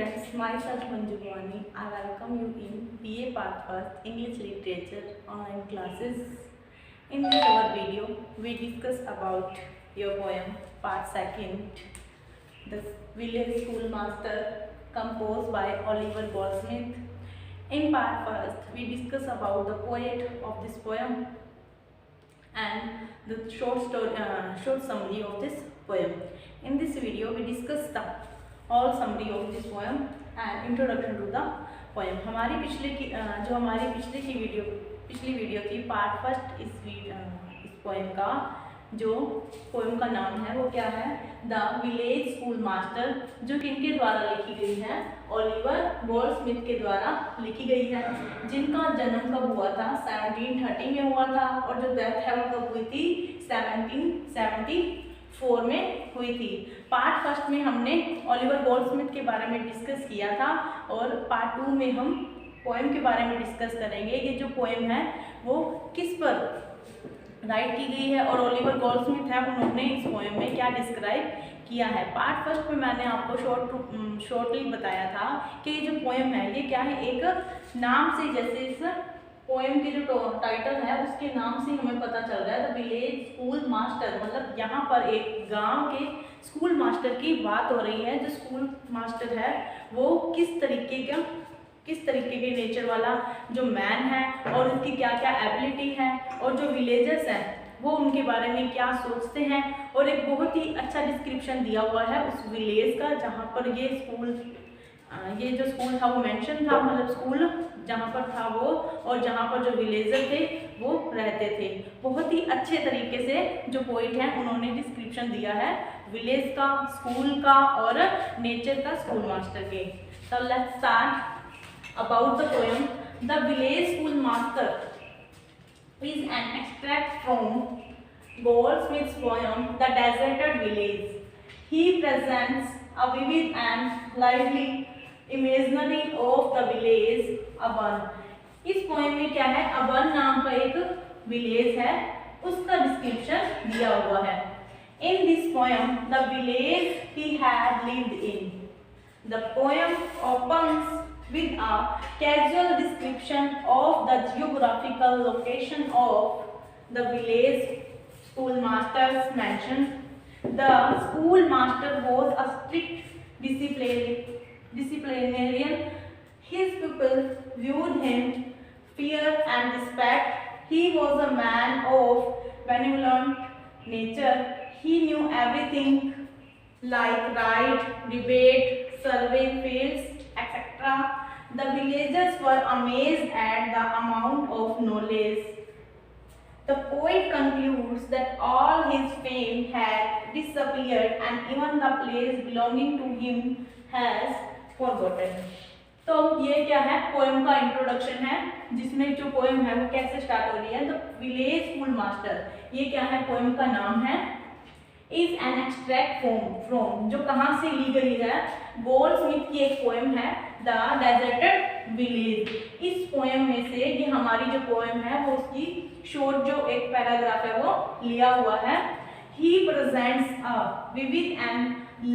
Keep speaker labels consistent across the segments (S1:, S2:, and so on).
S1: students, myself Manju Bhavani. I welcome you in BA Part First English Literature online classes. In this our video, we discuss about your poem Part Second, The Village Schoolmaster, composed by Oliver Goldsmith. In Part First, we discuss about the poet of this poem and the short summary of this poem. In this video, we discuss the all summary of this poem and introduction to the poem. हमारी पिछली video थी part first. इस poem का जो poem का नाम है वो क्या है, द विलेज स्कूल मास्टर, जो किनके द्वारा लिखी गई है, ओलिवर गोल्डस्मिथ के द्वारा लिखी गई है, जिनका जन्म कब हुआ था, 1730 में हुआ था और जो डेथ है वो कब हुई थी, 1774 में हुई थी। पार्ट फर्स्ट में हमने ओलिवर गोल्डस्मिथ के बारे में डिस्कस किया था और पार्ट टू में हम पोएम के बारे में डिस्कस करेंगे कि जो पोएम है वो किस पर राइट की गई है और ओलिवर गोल्डस्मिथ है उन्होंने इस पोएम में क्या डिस्क्राइब किया है। पार्ट फर्स्ट में मैंने आपको शॉर्टली बताया था कि ये जो पोएम है ये क्या है, एक नाम से, जैसे इस पोएम के जो टाइटल है उसके नाम से हमें पता चल रहा है द विलेज स्कूल मास्टर, मतलब यहाँ पर एक गांव के स्कूल मास्टर की बात हो रही है। जो स्कूल मास्टर है वो किस तरीके के नेचर वाला जो मैन है और उसकी क्या क्या एबिलिटी है और जो विलेजर्स हैं वो उनके बारे में क्या सोचते हैं, और एक बहुत ही अच्छा डिस्क्रिप्शन दिया हुआ है उस विलेज का जहाँ पर ये जो स्कूल था वो मेंशन था, मतलब स्कूल जहाँ पर था वो और जहाँ पर जो विलेजर थे वो रहते थे। बहुत ही अच्छे तरीके से जो पोइट हैं उन्होंने डिस्क्रिप्शन दिया है विलेज का, स्कूल का और नेचर का, स्कूल मास्टर के। तो let's start about the poem. The village schoolmaster is an extract from Goldsmith's poem The Deserted Village. He presents a vivid and lively imaginary of the village Aban. इस poem में क्या है, अबन नाम का एक village है, उसका डिस्क्रिप्शन दिया हुआ है। In this poem, the village he had lived in. The poem opens with a casual description of the geographical location of the village schoolmaster's mansion. The schoolmaster was a strict disciplinarian. His people viewed him fear and respect. He was a man of benevolent nature. He knew everything like right, debate, survey fields, etc. The villagers were amazed at the amount of knowledge. The poet concludes that all his fame had disappeared and even the place belonging to him has forgotten. तो ये क्या है, poem का introduction है जिसमें जो poem है वो कैसे स्टार्ट हो रही है, तो विलेज स्कूल मास्टर, ये क्या है, पोएम का नाम है, इज एन एक्सट्रैक्ट फ्रॉम, जो कहाँ से ली गई है, गोल्डस्मिथ की एक पोएम है द डेजर्टेड विलेज। इस पोएम में से ये हमारी जो पोएम है वो उसकी शॉर्ट जो एक पैराग्राफ है वो लिया हुआ है। He presents a vivid and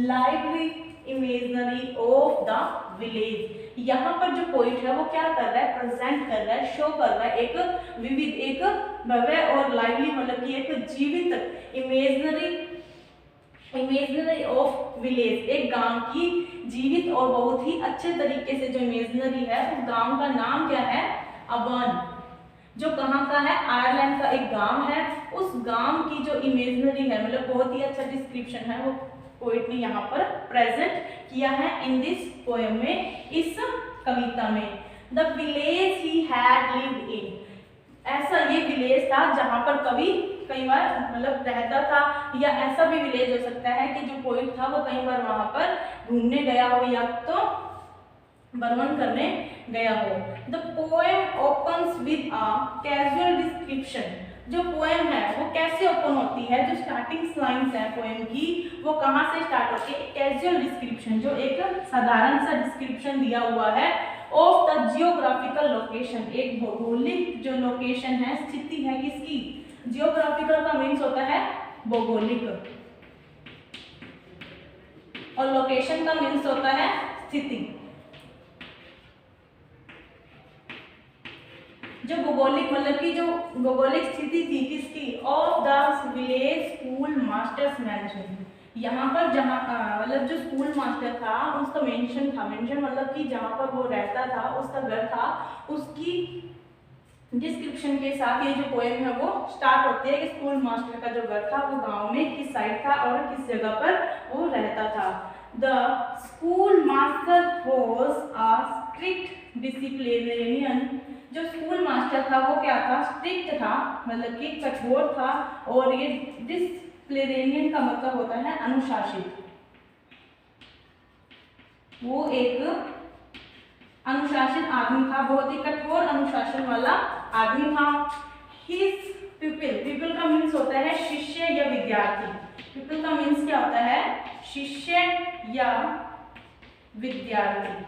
S1: lively imaginary of the village. यहाँ पर जो पोइट है वो क्या कर रहा है, प्रेजेंट कर रहा है, शो कर रहा है एक विविध, एक भव्य और लाइवली, मतलब कि एक जीवित इमेजनरी ऑफ विलेज, एक गांव की जीवित और बहुत ही अच्छे तरीके से जो इमेजनरी है, उस गांव का नाम क्या है, अबन, जो कहाँ का है, आयरलैंड का एक गांव है। उस गांव की जो इमेजनरी है, मतलब बहुत ही अच्छा डिस्क्रिप्शन है वो पोइट ने यहाँ पर प्रेजेंट किया है इन दिस पोएम में, इस कविता में। The village he had lived in, ऐसा ये विलेज था जहाँ पर कई बार मतलब रहता था, या ऐसा भी विलेज हो सकता है कि जो पोइट था वो कई बार वहां पर घूमने गया हो या तो भ्रमण करने गया हो। The poem opens with a casual description, जो पोएम है वो कैसे ओपन होती है, जो स्टार्टिंग लाइंस है पोएम की वो कहाँ से स्टार्ट होती है, कैजुअल डिस्क्रिप्शन, जो एक साधारण सा डिस्क्रिप्शन दिया हुआ है ऑफ द जियोग्राफिकल लोकेशन, एक भौगोलिक जो लोकेशन है, स्थिति है किसकी, जियोग्राफिकल का मीन्स होता है भौगोलिक और लोकेशन का मीन्स होता है स्थिति, जो भौगोलिक मतलब कि जो भौगोलिक स्थिति थी किसकी, of the village school masters management. यहाँ पर जहाँ मतलब जो स्कूल मास्टर था उसका मेंशन था, मेंशन मतलब कि जहाँ पर वो रहता था उसका घर था, उसकी डिस्क्रिप्शन के साथ ये जो पोएम है वो स्टार्ट होती है कि स्कूल मास्टर का जो घर था वो गांव में किस साइड था और किस जगह पर वो रहता था। The school master was a strict disciplinarian. जो स्कूल मास्टर था वो क्या था, स्ट्रिक्ट था, मतलब कि कठोर था, और ये डिसिप्लिनेरियन का मतलब होता है अनुशासित। वो एक अनुशासित आदमी था, बहुत ही कठोर अनुशासन वाला आदमी था। हिज पीपल, पीपल का मीन्स होता है शिष्य या विद्यार्थी। पीपल का मीन्स क्या होता है, शिष्य या विद्यार्थी।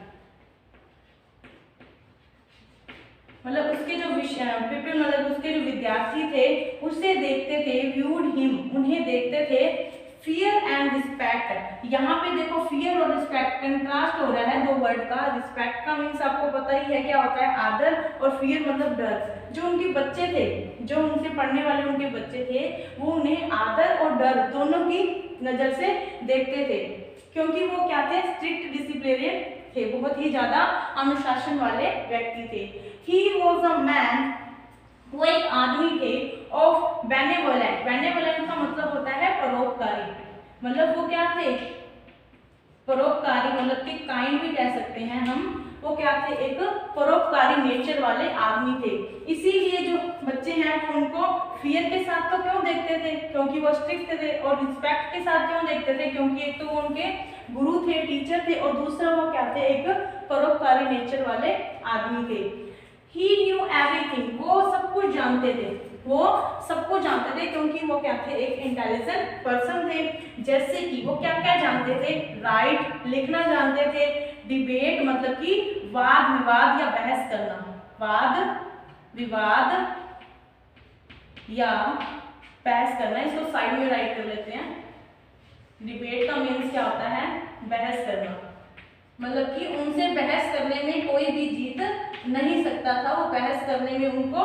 S1: मतलब उसके जो पीपल मतलब उसके जो विद्यार्थी थे उसे देखते थे, व्यूड हिम, उन्हें देखते थे, फियर एंड रिस्पेक्ट। यहाँ पे देखो फियर और रिस्पेक्ट कंट्रास्ट हो रहा है दो वर्ड का। रिस्पेक्ट का मीन्स आपको पता ही है क्या होता है, आदर, और फियर मतलब डर। जो उनके बच्चे थे, जो उनसे पढ़ने वाले उनके बच्चे थे, वो उन्हें आदर और डर दोनों की नजर से देखते थे, क्योंकि वो क्या थे, स्ट्रिक्ट डिसिप्लिनेरियन थे, बहुत ही ज्यादा अनुशासन वाले व्यक्ति थे। ही वॉज अ मैन, वो एक आदमी थे, ऑफ बेनेवोलेंट। बेनेवोलेंट का मतलब होता है परोपकारी, मतलब वो क्या थे, परोपकारी, मतलब कि काइंड भी कह सकते हैं हम। वो क्या थे, एक परोपकारी नेचर वाले आदमी थे। इसीलिए जो बच्चे हैं उनको फियर के साथ तो क्यों देखते थे, क्योंकि वो स्ट्रिक्ट थे, और रिस्पेक्ट के साथ क्यों देखते थे, क्योंकि एक तो वो उनके गुरु थे, टीचर थे, और दूसरा वो क्या थे, एक परोपकारी नेचर वाले आदमी थे। He knew everything, वो सब कुछ जानते थे, वो सब कुछ जानते थे, क्योंकि वो क्या थे, एक इंटेलिजेंट पर्सन थे। जैसे कि वो क्या क्या जानते थे, राइट, लिखना जानते थे, डिबेट मतलब कि वाद विवाद या बहस करना, वाद विवाद या बहस करना, इसको साइड में राइट कर लेते हैं। डिबेट का मीन्स क्या होता है, बहस करना, मतलब कि उनसे बहस करने में कोई भी जीत नहीं सकता था, वो बहस करने में उनको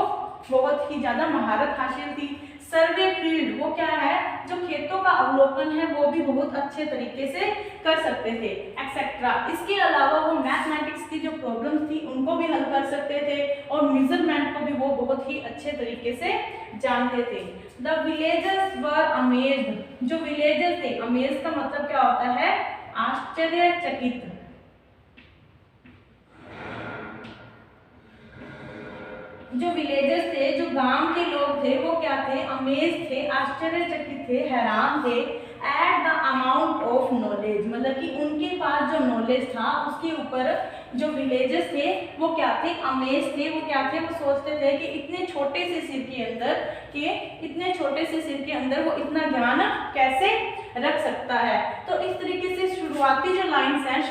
S1: बहुत ही ज्यादा महारत हासिल थी। सर्वे फील्ड, वो क्या है, जो खेतों का अवलोकन है वो भी बहुत अच्छे तरीके से कर सकते थे, एक्सेट्रा। इसके अलावा वो मैथमेटिक्स की जो प्रॉब्लम्स थी उनको भी हल कर सकते थे, और मेजरमेंट को भी वो बहुत ही अच्छे तरीके से जानते थे। द विलेजर्स वर अमेज्ड, जो विलेजर्स थे, अमेज का मतलब क्या होता है, आश्चर्यचकित। जो विलेजर्स थे, जो गांव के लोग थे, वो क्या थे, अमेज थे, आश्चर्यचकित थे, हैरान थे, at the amount of knowledge, मतलब कि उनके पास जो नॉलेज था उसके ऊपर जो विलेजर्स थे वो क्या थे, अमेज थे। वो क्या थे, वो सोचते थे कि इतने छोटे से सिर के अंदर, कि इतने छोटे से सिर के अंदर वो इतना ज्ञान कैसे रख सकता है। तो इस तरीके से शुरुआती जो लाइंस हैं,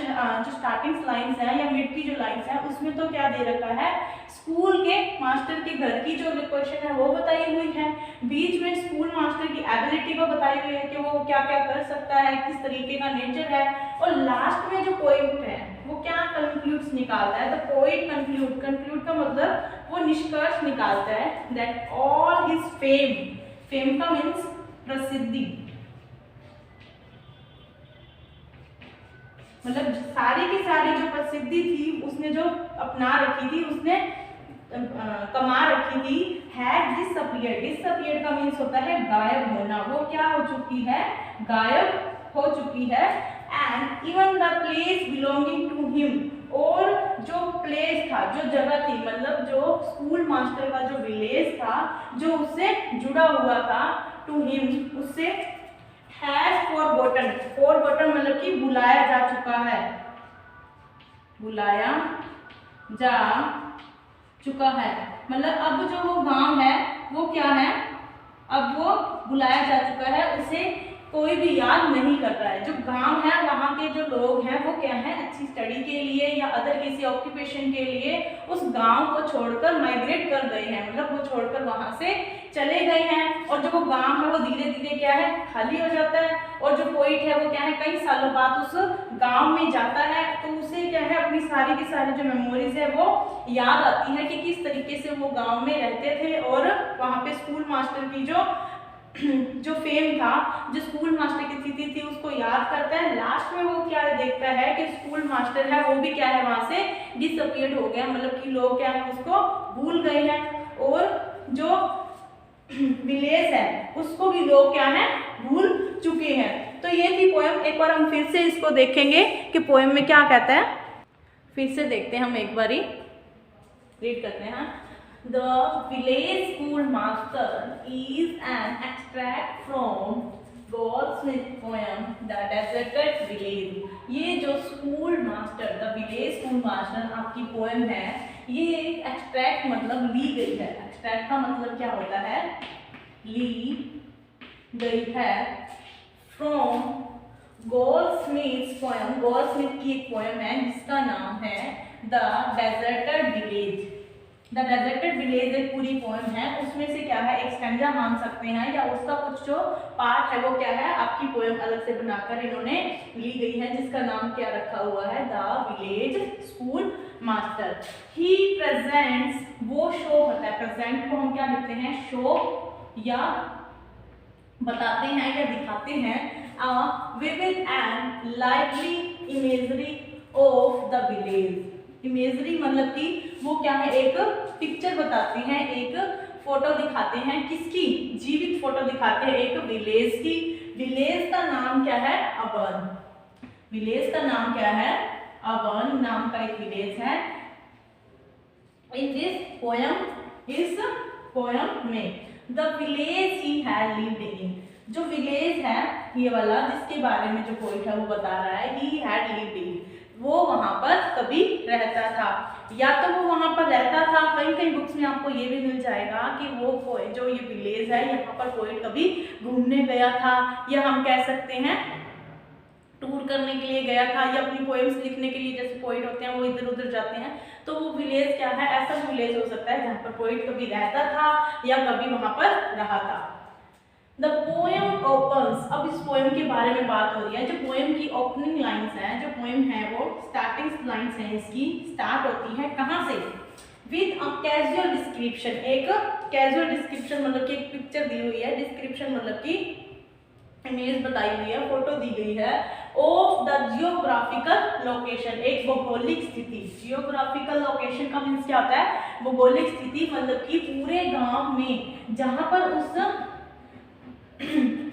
S1: जो स्टार्टिंग लाइंस हैं या मिड की जो लाइंस हैं, उसमें तो क्या दे रखा है, स्कूल के मास्टर के घर की जो लोकेशन है वो बताई हुई है, बीच में स्कूल मास्टर की एबिलिटी को बताई हुई है कि वो क्या क्या कर सकता है, किस तरीके का नेचर है, और लास्ट में जो पोएट है वो क्या कंक्लूड्स निकालता है। द पोएट कंक्लूड, कंक्लूड का मतलब वो निष्कर्ष निकालता है, that all his fame, fame का मीन्स प्रसिद्धि, मतलब सारी की सारी जो प्रसिद्धि थी उसने जो अपना रखी थी, उसने कमा रखी थी, हैड डिसअपीयर्ड। डिसअपीयर्ड का मीन्स होता है गायब होना, वो क्या हो चुकी है, गायब हो चुकी है। And even the place belonging to him, और जो प्लेस था, जो जगह थी, मतलब जो स्कूल मास्टर का जो विलेज था जो उससे जुड़ा हुआ था, टू हिम, उससे हैज फॉरगॉटन, फॉरगॉटन मतलब कि बुलाया जा चुका है, बुलाया जा चुका है, मतलब अब जो वो गांव है वो क्या है, अब वो बुलाया जा चुका है, उसे कोई भी याद नहीं कर रहा है। जो गांव है वहां के के जो लोग हैं वो क्या है, अच्छी स्टडी के लिए या अदर किसी ऑक्यूपेशन के लिए उस गांव को छोड़कर माइग्रेट कर गए हैं, मतलब वो छोड़कर वहां से चले गए हैं। और जो वो गांव है वो धीरे धीरे क्या है, खाली हो जाता है। और जो पोइट है वो क्या है, कई सालों बाद उस गांव में जाता है, तो उसे क्या है, अपनी सारी की सारी जो मेमोरीज है वो याद आती है कि किस तरीके से वो गांव में रहते थे। और वहाँ पे स्कूल मास्टर की जो फेम था, जो स्कूल मास्टर की स्थिति थी, उसको याद करता है। लास्ट में वो क्या देखता है कि स्कूल मास्टर है वो भी क्या है, वहां से डिसअपियर्ड हो गया, मतलब कि लोग क्या है उसको भूल गए हैं। और जो विलेज है उसको भी लोग क्या है, भूल चुके हैं। तो ये थी पोएम। एक बार हम फिर से इसको देखेंगे कि पोएम में क्या कहता है, फिर से देखते हैं हम, एक बारी रीड करते हैं। The village schoolmaster is an extract from Goldsmith poem The Deserted Village। ये जो school master, the village school master आपकी पोएम है, ये एक एक्सट्रैक्ट मतलब ली गई है। एक्सट्रैक्ट का मतलब क्या होता है, ली गई है फ्रॉम गोल्डस्मिथ पोएम। गोल्डस्मिथ की एक पोएम है जिसका नाम है the deserted village. The deserted village एक पूरी पोएम है, उसमें से क्या है, एक स्टैंजा मान सकते हैं या उसका कुछ जो पार्ट है वो क्या है, आपकी पोएम अलग से बनाकर इन्होंने ली गई है, जिसका नाम क्या रखा हुआ है, the village school master. He presents, वो शो होता है, प्रेजेंट को हम क्या लिखते हैं, शो या बताते हैं या दिखाते हैं, a vivid and lively imagery of the village। Imagery मतलब कि वो क्या है, एक पिक्चर बताते हैं, एक फोटो दिखाते हैं, किसकी, जीवित फोटो दिखाते हैं एक विलेज की। विलेज का नाम क्या है, अबन। विलेज का नाम क्या है, अबन नाम का एक विलेज है। इन दिस पोयम, इस पोयम में the village he had lived in, जो विलेज है ये वाला जिसके बारे में जो पोइट है वो बता रहा है, ही हैड लिव्ड इन, वो वहां पर कभी रहता था, या तो वो वहां पर रहता था। कई कई बुक्स में आपको ये भी मिल जाएगा कि वो जो ये विलेज है यहाँ पर पोइट कभी घूमने गया था, या हम कह सकते हैं टूर करने के लिए गया था, या अपनी पोएम्स लिखने के लिए, जैसे पोइट होते हैं वो इधर उधर जाते हैं, तो वो विलेज क्या है, ऐसा विलेज हो सकता है जहाँ पर पोइट कभी रहता था या कभी वहां पर रहा था। द पोएम ओपन्स, अब इस पोएम के बारे में बात हो रही है। जो पोएम की ओपनिंग लाइंस हैं, जो पोएम है वो स्टार्टिंग लाइंस हैं, इसकी स्टार्ट होती है कहाँ से, विद अ कैजुअल डिस्क्रिप्शन। एक कैजुअल डिस्क्रिप्शन मतलब कि एक पिक्चर दी हुई है, डिस्क्रिप्शन मतलब कि इमेज बताई हुई है, फोटो दी गई है, ऑफ द जियोग्राफिकल लोकेशन, एक भौगोलिक स्थिति। जियोग्राफिकल लोकेशन का मीन्स क्या होता है, भौगोलिक स्थिति, मतलब कि पूरे गांव में जहां पर उस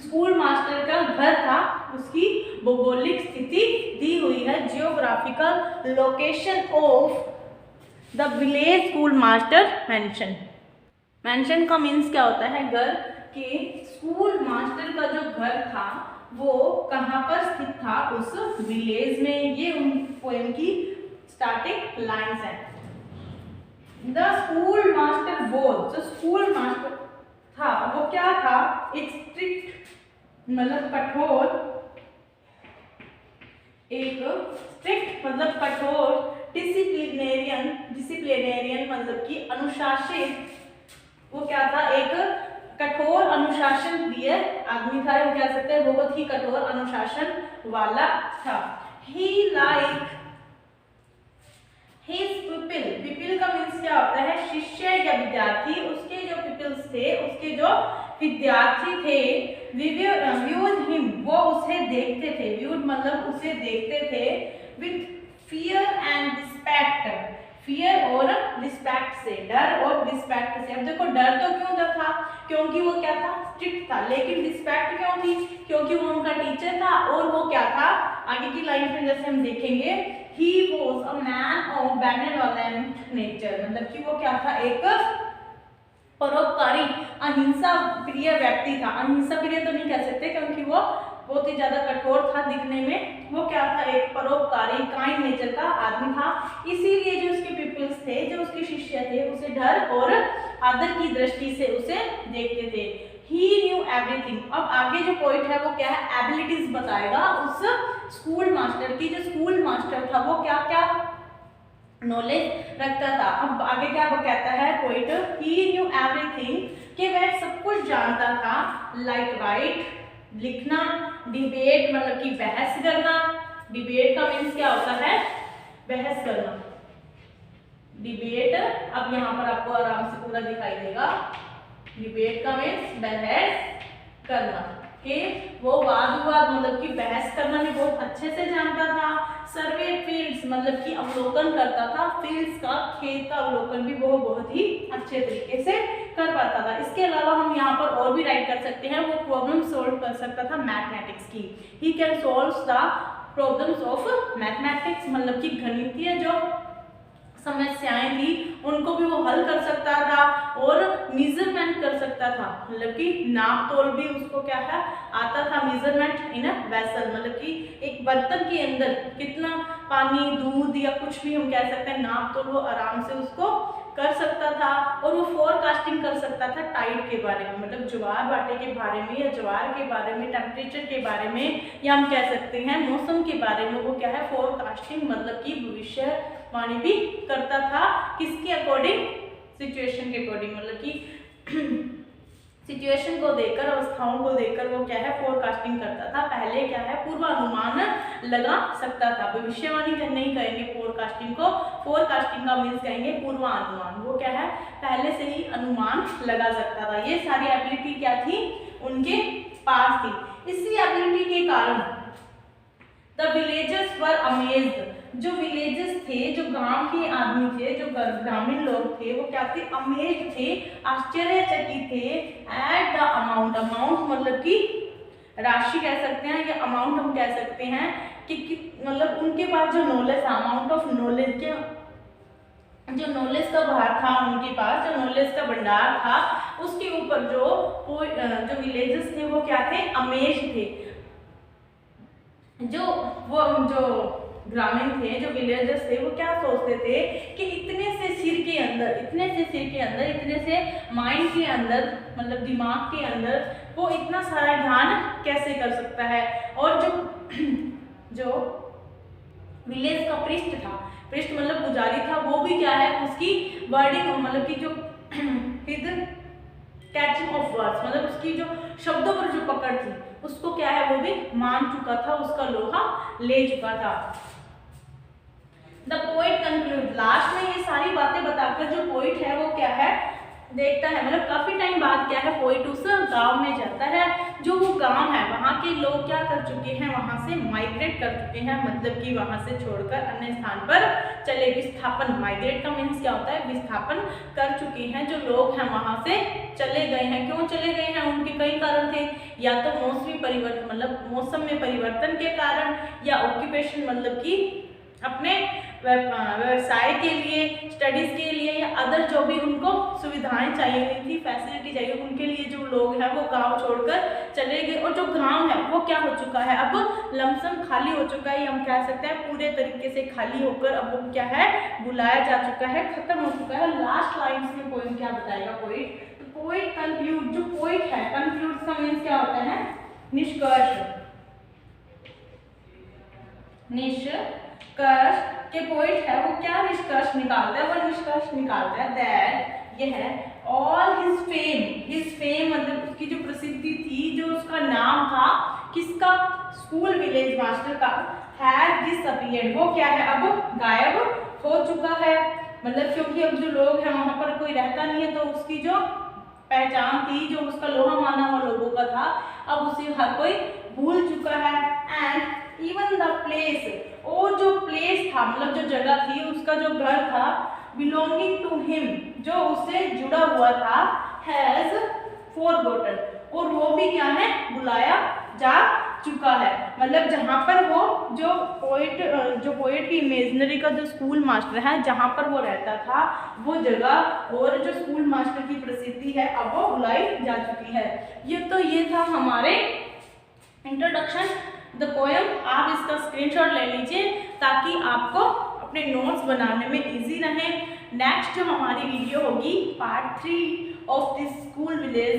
S1: स्कूल मास्टर का घर था उसकी भौगोलिक स्थिति दी हुई है। Geographical location of the village school master mention. Mention का मीन्स क्या होता है, घर के स्कूल मास्टर का जो घर था वो कहाँ पर स्थित था, उस विलेज में। ये उन पोएम की स्टार्टिंग लाइंस है। द स्कूल मास्टर वॉज, जो स्कूल मास्टर था वो क्या था, एक स्ट्रिक्ट मतलब कठोर, एक स्ट्रिक्ट मतलब कठोर, डिसिप्लिनेरियन, डिसिप्लिनेरियन मतलब कि अनुशासित, वो क्या था, एक कठोर अनुशासन प्रिय आदमी था, हम कह सकते हैं बहुत ही कठोर अनुशासन वाला था। ही लाइक हिज पीपल, पीपल का मीन्स क्या होता है, शिष्य या विद्यार्थी, उसके जो पीपल्स थे, उसके जो विद्यार्थी थे, व्यूड हिम, वो उसे देखते थे, व्यूड मतलब उसे देखते थे, with fear and respect, fear और रिस्पेक्ट से, डर और रिस्पेक्ट से। अब देखो डर तो क्यों था, क्योंकि वो क्या था, स्ट्रिक्ट था, लेकिन रिस्पेक्ट क्यों थी, क्योंकि वो उनका टीचर था, और वो क्या था, आगे की लाइन में जैसे हम देखेंगे, he was a man of benevolent nature, मतलब कि वो क्या था, एक परोपकारी अहिंसा प्रिय व्यक्ति था। अहिंसा प्रिय तो नहीं कह सकते क्योंकि वो बहुत ही ज्यादा कठोर था दिखने में, वो क्या था, एक परोपकारी काइंड नेचर का आदमी था। इसीलिए जो उसके पीपल्स थे, जो उसके शिष्य थे, उसे डर और आदर की दृष्टि से उसे देखते थे। ही न्यू एवरीथिंग। अब आगे जो पॉइंट है वो क्या है, एबिलिटीज बताएगा उस स्कूल मास्टर की। जो स्कूल मास्टर था वो क्या क्या नॉलेज रखता था। अब आगे क्या वो कहता है पॉइंट, ही न्यू एवरीथिंग, कि वह सब कुछ जानता था, लाइक राइट लिखना, डिबेट मतलब कि बहस करना। डिबेट का मीन्स क्या होता है, बहस करना, डिबेट। अब यहाँ पर आपको आराम से पूरा दिखाई देगा। डिबेट का मीन्स बहस करना, कि वो वाद विवाद मतलब कि बहस करना भी बहुत अच्छे से जानता था। सर्वे फील्ड्स मतलब कि अवलोकन करता था, फील्ड्स का खेत का अवलोकन भी वो बहुत ही अच्छे तरीके से कर पाता था। इसके अलावा हम यहाँ पर और भी राइट कर सकते हैं, वो प्रॉब्लम सॉल्व कर सकता था मैथमेटिक्स की। He can solve the problems of mathematics, मतलब कि गणितीय जो समस्याएं थी उनको भी वो हल कर सकता था, और मेजरमेंट कर सकता था, मतलब कि नाप तोल भी उसको क्या है आता था। मेजरमेंट इन अ वेसल, मतलब कि एक बर्तन के अंदर कितना पानी, दूध या कुछ भी हम कह सकते हैं नाप तोल वो आराम से उसको कर सकता था। और वो फोरकास्टिंग कर सकता था टाइड के बारे में, मतलब ज्वार भाटे के बारे में या ज्वार के बारे में, टेम्परेचर के बारे में, या हम कह सकते हैं मौसम के बारे में। वो क्या है फोरकास्टिंग मतलब कि भविष्यवाणी भी करता था, किसके अकॉर्डिंग, सिचुएशन के अकॉर्डिंग, मतलब कि सिचुएशन को देखकर, अवस्थाओं को देखकर वो क्या है फोरकास्टिंग करता था। पहले क्या है पूर्वानुमान लगा सकता था, भविष्यवाणी नहीं कहेंगे फोरकास्टिंग को, फोरकास्टिंग का मीन्स कहेंगे पूर्वानुमान। वो क्या है पहले से ही अनुमान लगा सकता था। ये सारी एबिलिटी क्या थी उनके पास थी। इसी एबिलिटी के कारण द विलेजर्स वर अमेज्ड, जो विलेजेस थे, जो गांव के आदमी थे, जो ग्रामीण लोग थे, वो क्या थे, अमेज्ड थे, आश्चर्यचकित थे, एट द अमाउंट, अमाउंट मतलब कि राशि कह सकते हैं, या अमाउंट हम कह सकते हैं कि मतलब उनके पास जो नॉलेज था, अमाउंट ऑफ नॉलेज के, जो नॉलेज का भार था उनके पास, जो नॉलेज का भंडार था, उसके ऊपर जो विलेजेस थे वो क्या थे, अमेज थे। जो ग्रामीण थे, जो विलेजर्स थे, वो क्या सोचते थे कि इतने से सिर के अंदर, इतने से माइंड के अंदर, मतलब दिमाग के अंदर वो इतना सारा ज्ञान कैसे कर सकता है। और जो विलेज का पृष्ठ था, पृष्ठ मतलब पुजारी था, वो भी क्या है उसकी वर्डिंग मतलब कि जो कैचिंग ऑफ वर्ड्स, मतलब उसकी जो शब्दों पर जो पकड़ थी उसको क्या है वो भी मान चुका था, उसका लोहा ले चुका था। द पोएट कंक्लूड, लास्ट में ये सारी बातें बताकर जो पोएट है वो क्या है देखता है, मतलब काफी टाइम बाद क्या है पोएट उस गांव में जाता है। जो वो गांव है वहाँ के लोग क्या कर चुके हैं, वहाँ से माइग्रेट कर चुके हैं, मतलब कि वहाँ से छोड़कर अन्य स्थान पर चले, विस्थापन, माइग्रेट का मीन्स क्या होता है, विस्थापन कर चुके हैं। जो लोग हैं वहाँ से चले गए हैं। क्यों चले गए हैं, उनके कई कारण थे, या तो मौसमी परिवर्तन मतलब मौसम में परिवर्तन के कारण, या ऑक्यूपेशन मतलब कि अपने व्यवसाय के लिए, स्टडीज के लिए, या अदर जो भी उनको सुविधाएं चाहिए हुई थी, फैसिलिटी चाहिए, उनके लिए जो लोग हैं वो गांव छोड़कर चले गए। और जो गांव है वो क्या हो चुका है, अब लमसम खाली हो चुका है, हम कह सकते हैं पूरे तरीके से खाली होकर अब वो क्या है बुलाया जा चुका है, खत्म हो चुका है। लास्ट लाइन्स में पोएम क्या बताएगा पोएट, तो पोएट कंक्लूड, जो पोएट है कंक्लूड का मीन्स क्या होता है, निष्कर्ष, निष्कर्ष के पोएट है वो क्या निष्कर्ष निकालता है, वो निष्कर्ष निकालता है दैट यह ऑल हिज फेम मतलब उसकी जो प्रसिद्धि थी, जो उसका नाम था किसका, स्कूल विलेज मास्टर का, हैज डिसअपीयर्ड, वो क्या है अब गायब हो चुका है। मतलब क्योंकि अब जो लोग हैं वहां पर कोई रहता नहीं है, तो उसकी जो पहचान थी, जो उसका लोहा माना हुआ लोगों का था, अब उसे हर कोई भूल चुका है। एंड इवन द प्लेस, और जो प्लेस था मतलब जो जगह थी, उसका जो घर था, बिलोंगिंग टू हिम, जो उससे जुड़ा हुआ था, हैज फॉरगॉटन, और वो भी क्या है बुलाया जा चुका है। मतलब जहाँ पर वो जो पोएट की इमेजिनरी का जो स्कूल मास्टर है, जहाँ पर वो रहता था वो जगह और जो स्कूल मास्टर की प्रसिद्धि है अब वो बुलाई जा चुकी है। ये था हमारे इंट्रोडक्शन द पोएम। आप इसका स्क्रीनशॉट ले लीजिए ताकि आपको अपने नोट्स बनाने में इजी रहे। नेक्स्ट जो हमारी वीडियो होगी part 3 of this school village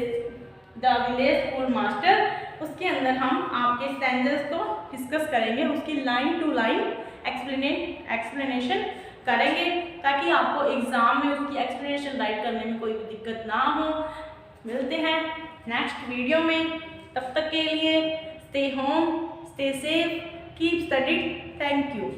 S1: the village school master. उसके अंदर हम आपके स्टैंजर्स को डिस्कस करेंगे, उसकी लाइन टू लाइन एक्सप्लेनेशन करेंगे ताकि आपको एग्जाम में उसकी एक्सप्लेनेशन राइट करने में कोई भी दिक्कत ना हो। मिलते हैं नेक्स्ट वीडियो में, तब तक के लिए stay home, stay safe, keep study. Thank you.